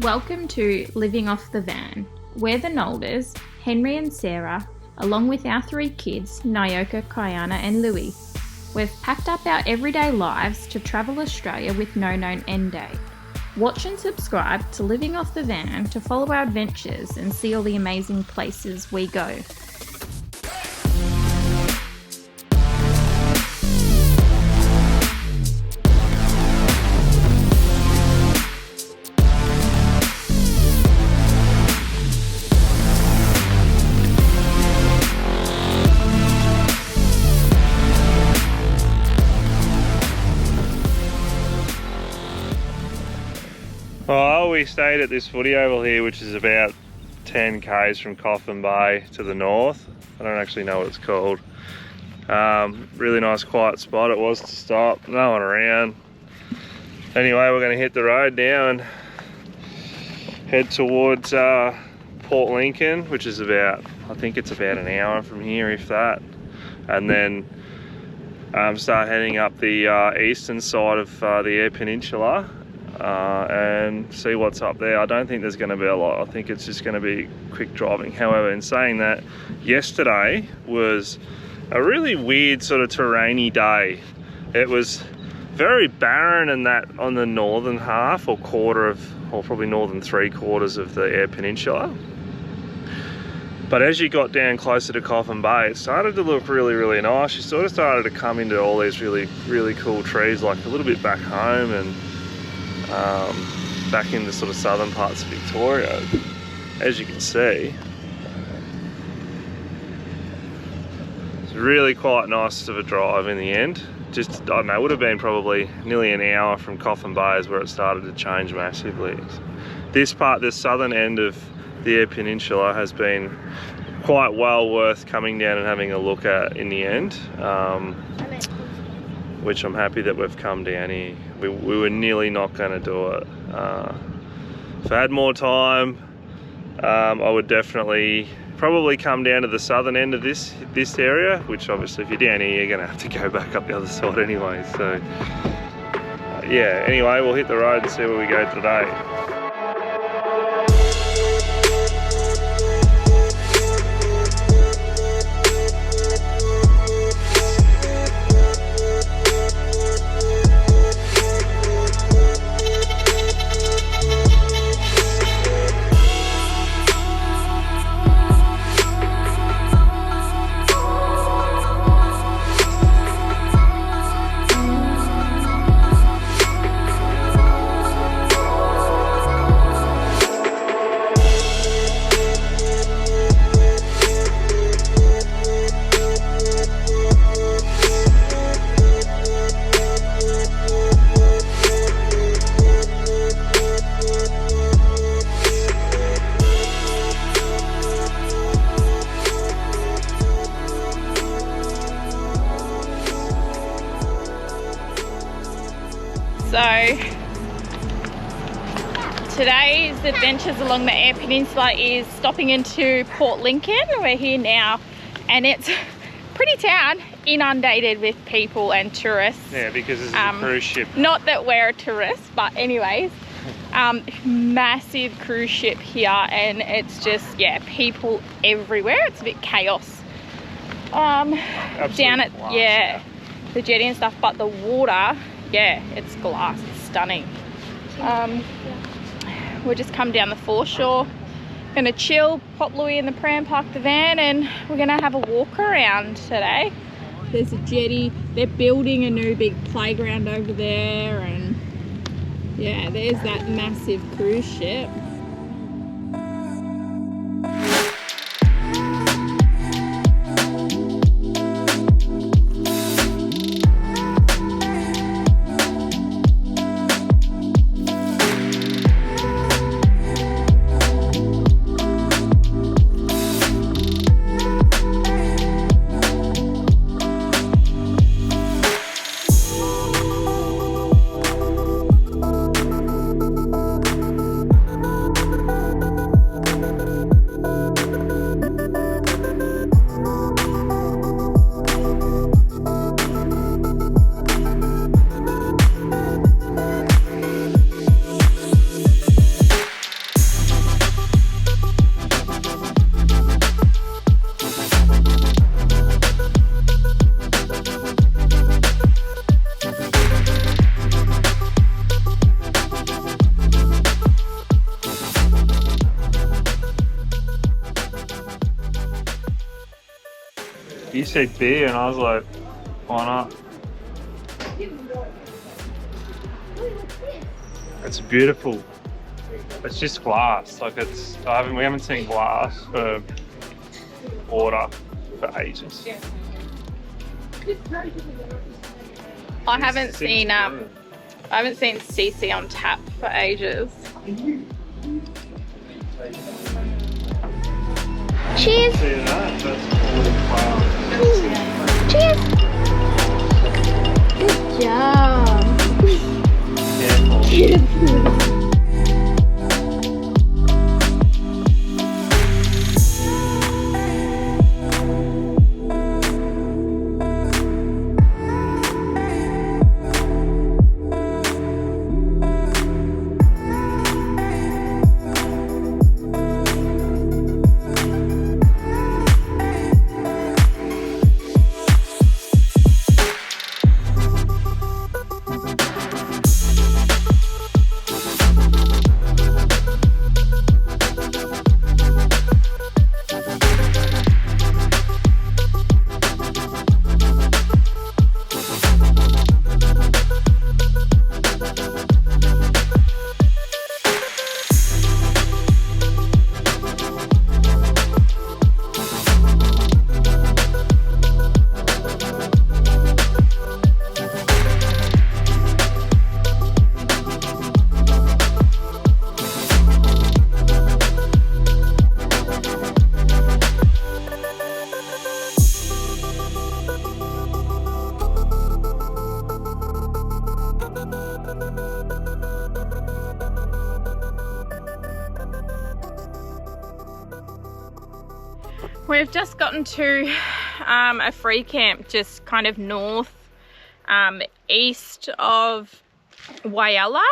Welcome to Living Off the Van. We're the Nolders, Henry and Sarah, along with our 3 kids, Nyoka, Kiana and Louie. We've packed up our everyday lives to travel Australia with no known end date. Watch and subscribe to Living Off the Van to follow our adventures and see all the amazing places we go. Well, we stayed at this footy oval here, which is about 10 k's from Coffin Bay to the north. I don't actually know what it's called. Really nice quiet spot it was to stop, no one around. Anyway, we're going to hit the road now and head towards Port Lincoln, which is about, I think it's about an hour from here, if that. And then start heading up the eastern side of the Eyre Peninsula. And see what's up there. I don't think there's going to be a lot. I think it's just going to be quick driving. However, in saying that, yesterday was a really weird sort of terrainy day. It was very barren and that on the northern half or quarter of, or probably northern 3/4 of the Eyre Peninsula. But as you got down closer to Coffin Bay, it started to look really, really nice. You sort of started to come into all these really, really cool trees, like a little bit back home and back in the sort of southern parts of Victoria. As you can see, it's really quite nice of a drive in the end. Just, I don't know, it would have been probably nearly an hour from Coffin Bay is where it started to change massively. This part, this southern end of the Eyre Peninsula has been quite well worth coming down and having a look at in the end, which I'm happy that we've come down here. We were nearly not going to do it. If I had more time, I would definitely probably come down to the southern end of this area, which obviously if you're down here, you're going to have to go back up the other side anyway. So yeah, anyway, we'll hit the road and see where we go today. So today's adventures along the Eyre Peninsula is stopping into Port Lincoln. We're here now and it's a pretty town, inundated with people and tourists. Yeah, because this is a cruise ship. Not that we're a tourist, but anyways, massive cruise ship here and it's just, yeah, people everywhere. It's a bit chaos. Down at, yeah, the jetty and stuff, but the water, yeah, it's glass, it's stunning. We'll just come down the foreshore, gonna chill, pop Louie in the pram, park the van, and we're gonna have a walk around today. There's a jetty, they're building a new big playground over there, and yeah, there's that massive cruise ship. You said beer, and I was like, why not? It's beautiful. It's just glass. Like it's. We haven't seen glass for water for ages. I haven't seen CC on tap for ages. Cheers! See that? That's all wow. Cheers! Good job! Careful. We've just gotten to a free camp just kind of north east of Whyalla.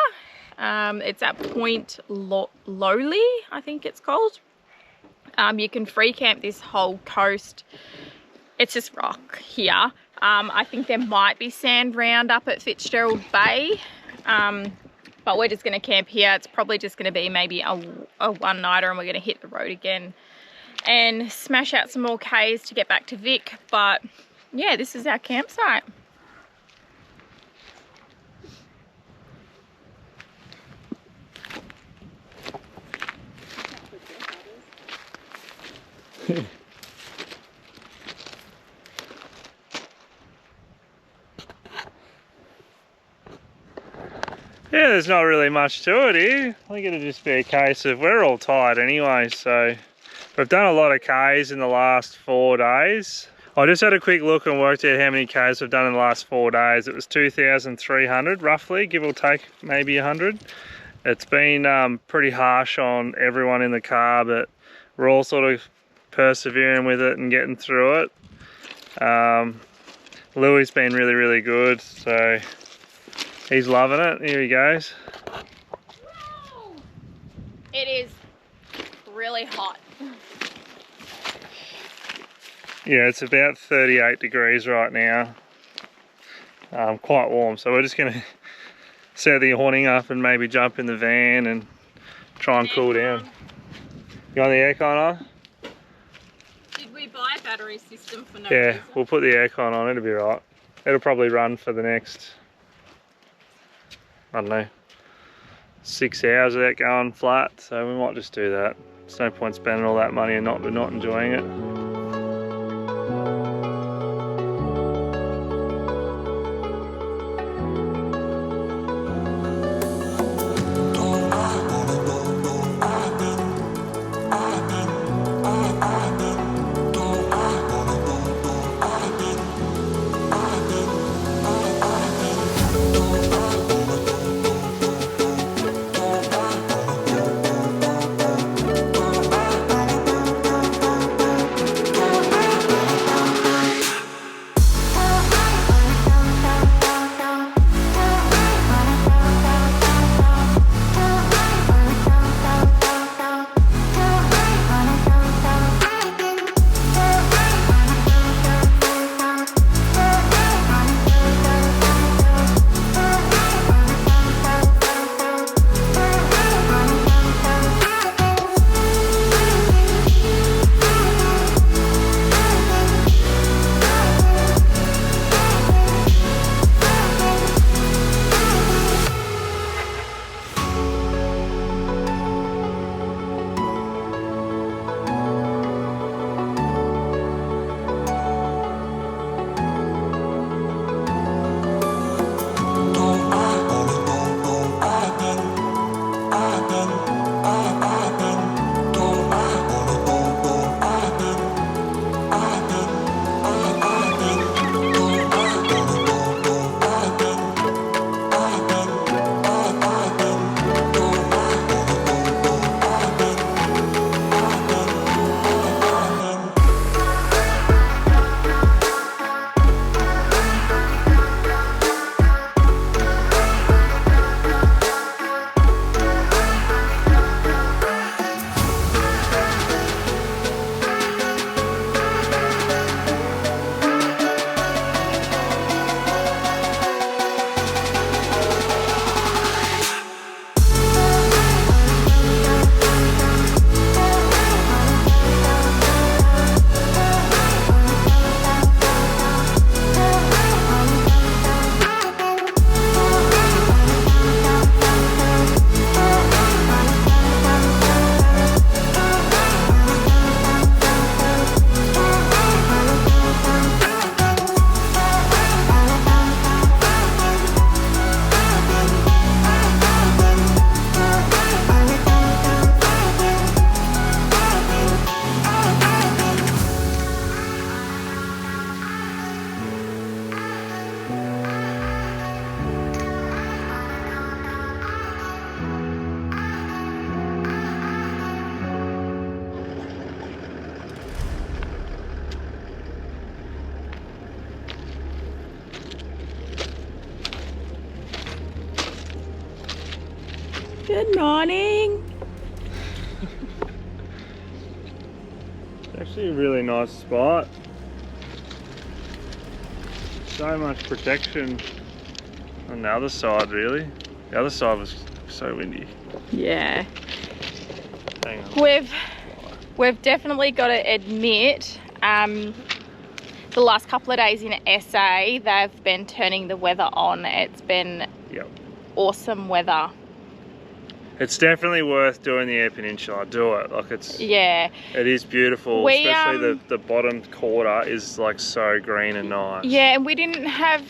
It's at Point Lowly, I think it's called. You can free camp this whole coast. It's just rock here. I think there might be sand round up at Fitzgerald Bay, but we're just going to camp here. It's probably just going to be maybe a one-nighter, and we're going to hit the road again and smash out some more Ks to get back to Vic. But yeah, this is our campsite. Yeah, there's not really much to it here. I think it'll just be a case of we're all tired anyway, so we've done a lot of Ks in the last 4 days. I just had a quick look and worked out how many Ks we've done in the last 4 days. It was 2,300 roughly, give or take maybe 100. It's been pretty harsh on everyone in the car, but we're all sort of persevering with it and getting through it. Louis been really, really good, so he's loving it. Here he goes. It is really hot. Yeah, it's about 38 degrees right now. Quite warm, so we're just going to set the awning up and maybe jump in the van and try and cool down. You want the aircon on? Did we buy a battery system for no Yeah, reason? we'll put the aircon on, it'll be right. It'll probably run for the next, I don't know, 6 hours without going flat, so we might just do that. There's no point spending all that money and not enjoying it. Good morning. It's actually a really nice spot. So much protection on the other side, really. The other side was so windy. Yeah. Hang on. We've definitely got to admit, the last couple of days in SA, they've been turning the weather on. It's been awesome weather. It's definitely worth doing the Eyre Peninsula. Do it. Like it is beautiful. Especially the bottom quarter is like so green and nice. Yeah, and we didn't have,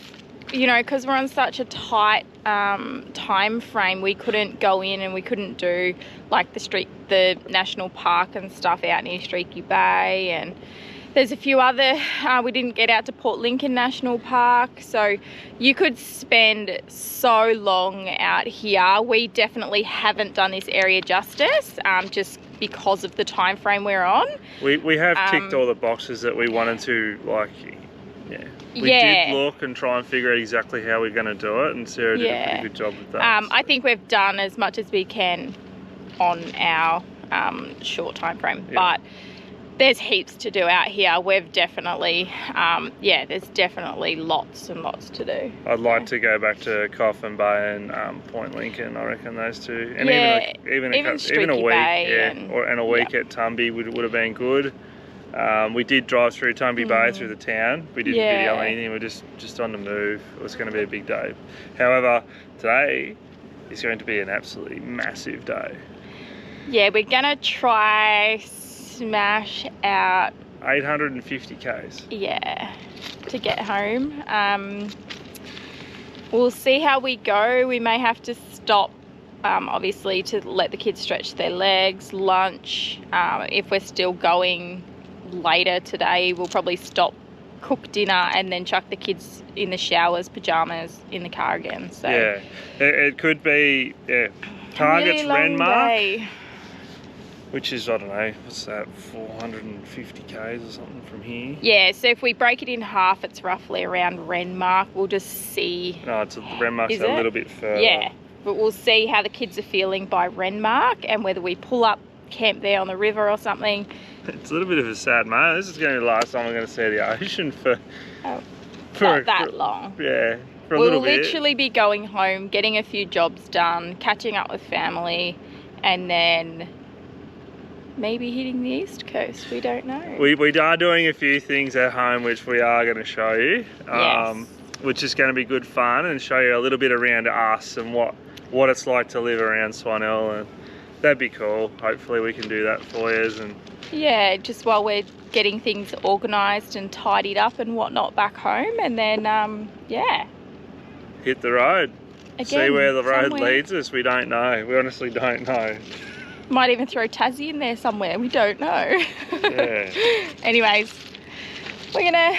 you know, because we're on such a tight time frame, we couldn't go in and we couldn't do like the national park and stuff out near Streaky Bay, and there's a few other, we didn't get out to Port Lincoln National Park, so you could spend so long out here. We definitely haven't done this area justice, just because of the time frame we're on. We have ticked all the boxes that we wanted to, like, We did look and try and figure out exactly how we're going to do it, and Sarah did a pretty good job with that. I think we've done as much as we can on our short time frame, but there's heaps to do out here. We've definitely, there's definitely lots and lots to do. I'd like to go back to Coffin Bay and Point Lincoln. I reckon those two, and even a week, and a week at Tumby would have been good. We did drive through Tumby Bay through the town. We didn't video anything. We're just on the move. It was going to be a big day. However, today is going to be an absolutely massive day. Yeah, we're gonna try smash out 850 k's. Yeah, to get home. We'll see how we go. We may have to stop, obviously, to let the kids stretch their legs, lunch. If we're still going later today, we'll probably stop, cook dinner, and then chuck the kids in the showers, pajamas, in the car again. So yeah, it could be target's really Renmark, which is, I don't know, what's that, 450 k's or something from here? Yeah, so if we break it in half, it's roughly around Renmark. We'll just see. No, Renmark's a little bit further. Yeah, but we'll see how the kids are feeling by Renmark and whether we pull up, camp there on the river or something. It's a little bit of a sad moment. This is going to be the last time I'm going to see the ocean for not that long. Yeah, for a little bit. We'll literally be going home, getting a few jobs done, catching up with family, and then maybe hitting the east coast. We don't know. We are doing a few things at home which we are going to show you, which is going to be good fun, and show you a little bit around us and what it's like to live around Swan Hill, and that'd be cool. Hopefully we can do that for you. And yeah, just while we're getting things organised and tidied up and whatnot back home, and then hit the road. Again, see where the road leads us. We don't know. We honestly don't know. Might even throw Tassie in there somewhere. We don't know. Yeah. Anyways, we're gonna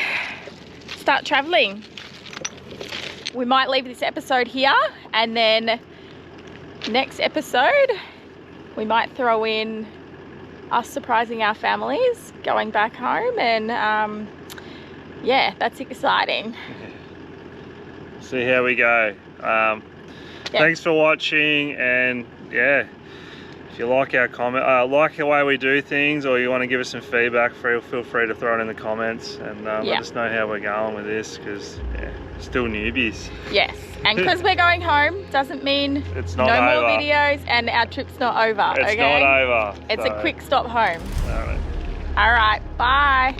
start travelling. We might leave this episode here, and then next episode we might throw in us surprising our families, going back home, and that's exciting. See how we go. Thanks for watching, and if you like our like the way we do things, or you want to give us some feedback, feel free to throw it in the comments, and let us know how we're going with this, because still newbies. Yes, and because we're going home doesn't mean it's not no over. More videos, and our trip's not over. It's not over. It's a quick stop home. All right. All right, bye.